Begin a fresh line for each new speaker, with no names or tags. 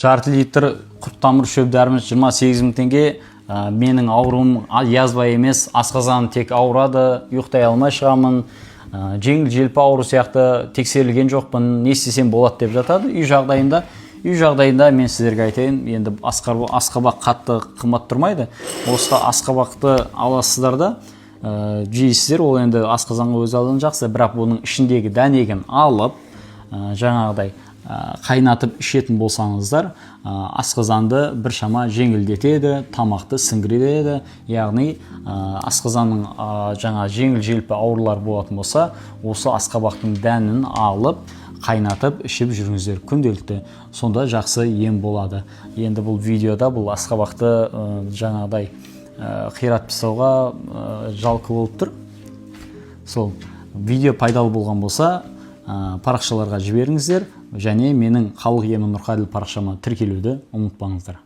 жарты литр құрттамыр шөп дәріміз 28.000 теңге. Менің ауруым язва емес, асқазаным тек ауырады, ұйықтай алмай шығамын, жеңіл желпі ауру сияқты тексерілген жоқпын, не істесем болады деп жатады. Үй жағдайында мен сіздерге айтайын, енді асқабақ қатты қымбат тұрмайды. Осы асқабақты аласыздар да жейсіздер, ол енді асқазанға өз алдын жақсы, бірақ бұның ішіндегі дәнегін алып, жаңағыдай қайнатып ішетін болсаңыздар, асқазанды біршама жеңілдетеді, тамақты сіңіреді. Яғни асқазанның жаңа жеңіл желпі аурулар болатын болса, осы асқабақтың дәнін алып, қайнатып ішіп жүріңіздер күнделікті. Сонда жақсы ем болады. Енді бұл видеода бұл асқабақты жаңағыдай қиратып тастауға жалқы болып тұр. Сол видео пайдалы болған болса, парақшаларға жіберіңіздер және менің халық емі Нұрқаділ парақшама тіркелуді ұмытпаңыздар.